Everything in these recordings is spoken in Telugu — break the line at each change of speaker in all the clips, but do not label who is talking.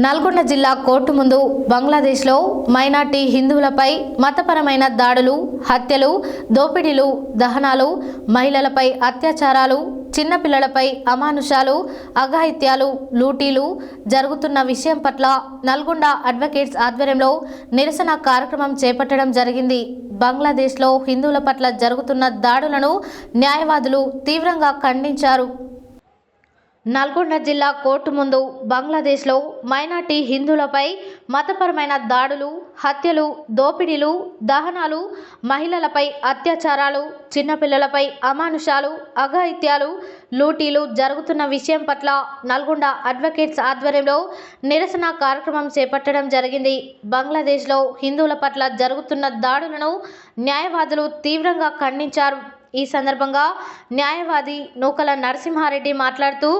నల్గొండ జిల్లా కోర్టు ముందు బంగ్లాదేశ్లో మైనార్టీ హిందువులపై మతపరమైన దాడులు, హత్యలు, దోపిడీలు, దహనాలు, మహిళలపై అత్యాచారాలు, చిన్నపిల్లలపై అమానుషాలు, అఘాయిత్యాలు, లూటీలు జరుగుతున్న విషయం పట్ల నల్గొండ అడ్వకేట్స్ ఆధ్వర్యంలో నిరసన కార్యక్రమం చేపట్టడం జరిగింది. బంగ్లాదేశ్లో హిందువుల పట్ల జరుగుతున్న దాడులను న్యాయవాదులు తీవ్రంగా ఖండించారు. నల్గొండ జిల్లా కోర్టు ముందు బంగ్లాదేశ్లో మైనార్టీ హిందువులపై మతపరమైన దాడులు, హత్యలు, దోపిడీలు, దహనాలు, మహిళలపై అత్యాచారాలు, చిన్నపిల్లలపై అమానుషాలు, అఘాయిత్యాలు, లూటీలు జరుగుతున్న విషయం పట్ల నల్గొండ అడ్వకేట్స్ ఆధ్వర్యంలో నిరసన కార్యక్రమం చేపట్టడం జరిగింది. బంగ్లాదేశ్లో హిందువుల పట్ల జరుగుతున్న దాడులను న్యాయవాదులు తీవ్రంగా ఖండించారు. ఈ సందర్భంగా న్యాయవాది నూకల నరసింహారెడ్డి మాట్లాడుతూ,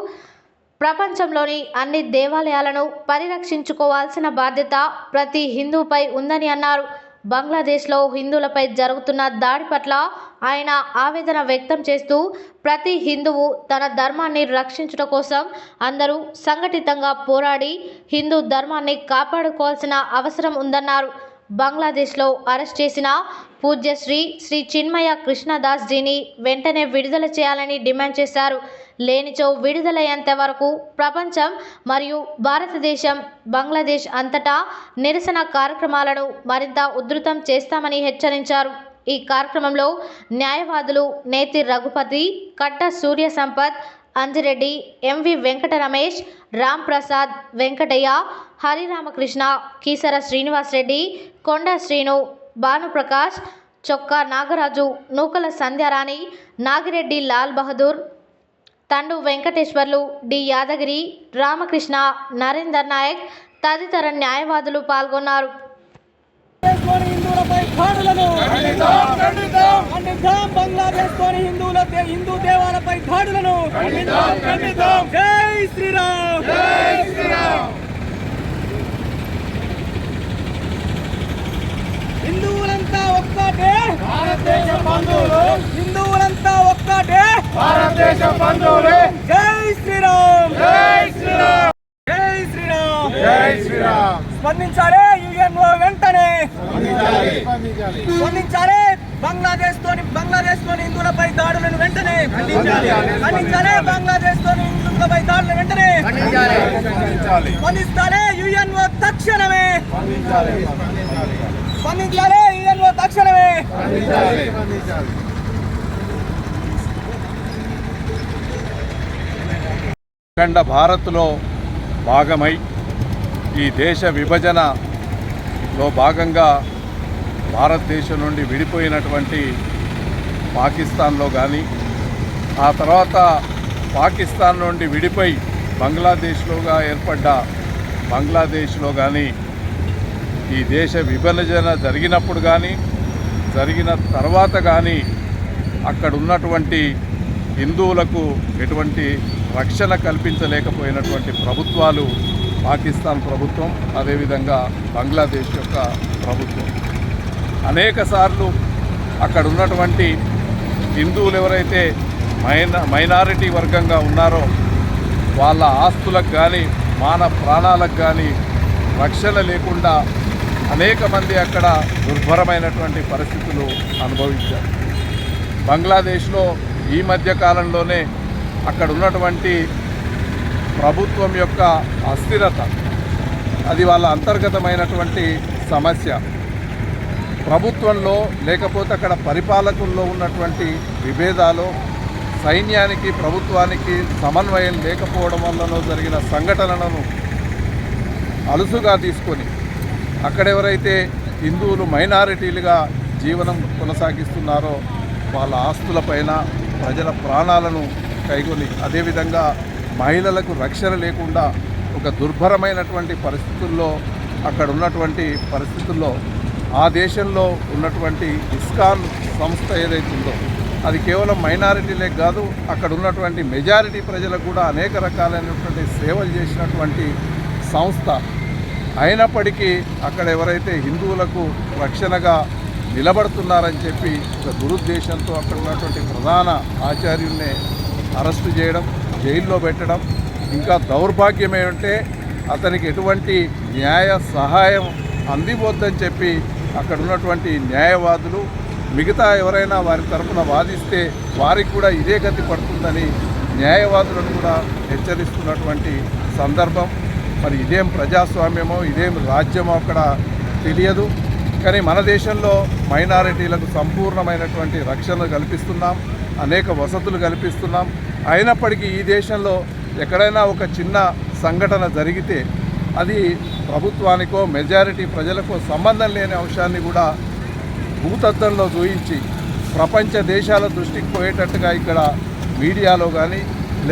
ప్రపంచంలోని అన్ని దేవాలయాలను పరిరక్షించుకోవాల్సిన బాధ్యత ప్రతి హిందువుపై ఉందని అన్నారు. బంగ్లాదేశ్లో హిందువులపై జరుగుతున్న దాడి పట్ల ఆయన ఆవేదన వ్యక్తం చేస్తూ, ప్రతి హిందువు తన ధర్మాన్ని రక్షించుట కోసం అందరూ సంఘటితంగా పోరాడి హిందూ ధర్మాన్ని కాపాడుకోవాల్సిన అవసరం ఉందన్నారు. బంగ్లాదేశ్లో అరెస్ట్ చేసిన పూజ్యశ్రీ శ్రీ చిన్మయ కృష్ణదాస్ జీని వెంటనే విడుదల చేయాలని డిమాండ్ చేశారు. లేనిచో విడుదలయ్యేంత వరకు ప్రపంచం మరియు భారతదేశం, బంగ్లాదేశ్ అంతటా నిరసన కార్యక్రమాలను మరింత ఉధృతం చేస్తామని హెచ్చరించారు. ఈ కార్యక్రమంలో న్యాయవాదులు నేతి రఘుపతి, కట్ట సూర్య సంపత్, అంజిరెడ్డి, ఎంవి వెంకట రమేష్, రామ్ ప్రసాద్, వెంకటయ్య, హరిరామకృష్ణ, కీసర శ్రీనివాసరెడ్డి, కొండ శ్రీను, భానుప్రకాష్, చొక్కా నాగరాజు, నూకల సంధ్యారాణి, నాగిరెడ్డి లాల్ బహదూర్, తండు వెంకటేశ్వర్లు, డి యాదగిరి, రామకృష్ణ, నరేందర్ నాయక్ తదితర న్యాయవాదులు పాల్గొన్నారు.
హిందూ దేవాలపై దాడులను జై శ్రీరామ్, జై శ్రీరామ్. హిందువులంతా ఒక్కటే, భారతదేశ బంధువులు. హిందువులంతా ఒక్కటే, భారతదేశ బంధువులు. జై శ్రీరామ్, జై శ్రీరామ్, జై శ్రీరామ్, జై శ్రీరామ్. స్పందించాలి యుఎన్ఓ వెంటనే, స్పందించాలి. బంగ్లాదేశ్ లోని హిందువులపై దాడులను వెంటనే ఖండించాలి. బంగ్లాదేశ్ లోని హిందువులపై దాడులను వెంటనే స్పందించాలి. యుఎన్ఓ తక్షణమే స్పందించాలి. యుఎన్ఓ తక్షణమే
అఖండ భారత్లో భాగమై ఈ దేశ విభజనలో భాగంగా భారతదేశం నుండి విడిపోయినటువంటి పాకిస్తాన్లో కానీ, ఆ తర్వాత పాకిస్తాన్ నుండి విడిపోయి బంగ్లాదేశ్లోగా ఏర్పడ్డ బంగ్లాదేశ్లో కానీ, ఈ దేశ విభజన జరిగినప్పుడు కానీ, జరిగిన తర్వాత కానీ అక్కడ ఉన్నటువంటి హిందువులకు ఎటువంటి రక్షణ కల్పించలేకపోయినటువంటి ప్రభుత్వాలు పాకిస్తాన్ ప్రభుత్వం, అదేవిధంగా బంగ్లాదేశ్ యొక్క ప్రభుత్వం. అనేక సార్లు అక్కడ ఉన్నటువంటి హిందువులు ఎవరైతే మైనారిటీ వర్గంగా ఉన్నారో వాళ్ళ ఆస్తులకు కానీ, ప్రాణాలకు కానీ రక్షణ లేకుండా అనేక మంది అక్కడ దుర్భరమైనటువంటి పరిస్థితులు అనుభవించారు. బంగ్లాదేశ్లో ఈ మధ్య కాలంలోనే అక్కడ ఉన్నటువంటి ప్రభుత్వం యొక్క అస్థిరత, అది వాళ్ళ అంతర్గతమైనటువంటి సమస్య. ప్రభుత్వంలో లేకపోతే అక్కడ పరిపాలకుల్లో ఉన్నటువంటి విభేదాలు, సైన్యానికి ప్రభుత్వానికి సమన్వయం లేకపోవడం వల్లనో జరిగిన సంఘటనలను అలుసుగా తీసుకొని అక్కడెవరైతే హిందువులు మైనారిటీలుగా జీవనం కొనసాగిస్తున్నారో వాళ్ళ ఆస్తులపైన ప్రజల ప్రాణాలను కైగొని, అదేవిధంగా మహిళలకు రక్షణ లేకుండా ఒక దుర్భరమైనటువంటి పరిస్థితుల్లో అక్కడ ఉన్నటువంటి పరిస్థితుల్లో ఆ దేశంలో ఉన్నటువంటి ఇస్కాన్ సంస్థ ఏదైతే ఉందో అది కేవలం మైనారిటీలే కాదు, అక్కడ ఉన్నటువంటి మెజారిటీ ప్రజలకు కూడా అనేక రకాలైనటువంటి సేవలు చేసినటువంటి సంస్థ. అయినప్పటికీ అక్కడ ఎవరైతే హిందువులకు రక్షణగా నిలబడుతున్నారని చెప్పి ఒక దురుద్దేశంతో అక్కడ ఉన్నటువంటి ప్రధాన ఆచార్యుల్ని అరెస్టు చేయడం, జైల్లో పెట్టడం, ఇంకా దౌర్భాగ్యం ఏమంటే అతనికి ఎటువంటి న్యాయ సహాయం అందిపోద్దని చెప్పి అక్కడ ఉన్నటువంటి న్యాయవాదులు మిగతా ఎవరైనా వారి తరఫున వాదిస్తే వారికి కూడా ఇదే గతి పడుతుందని న్యాయవాదులను కూడా హెచ్చరిస్తున్నటువంటి సందర్భం. మరి ఇదేం ప్రజాస్వామ్యమో ఇదేం రాజ్యమో అక్కడ తెలియదు. కానీ మన దేశంలో మైనారిటీలకు సంపూర్ణమైనటువంటి రక్షణ కల్పిస్తున్నాం, అనేక వసతులు కల్పిస్తున్నాం. అయినప్పటికీ ఈ దేశంలో ఎక్కడైనా ఒక చిన్న సంఘటన జరిగితే అది ప్రభుత్వానికో మెజారిటీ ప్రజలకో సంబంధం లేని అంశాన్ని కూడా భూతద్దంలో చూయించి ప్రపంచ దేశాల దృష్టికి పోయేటట్టుగా ఇక్కడ మీడియాలో కానీ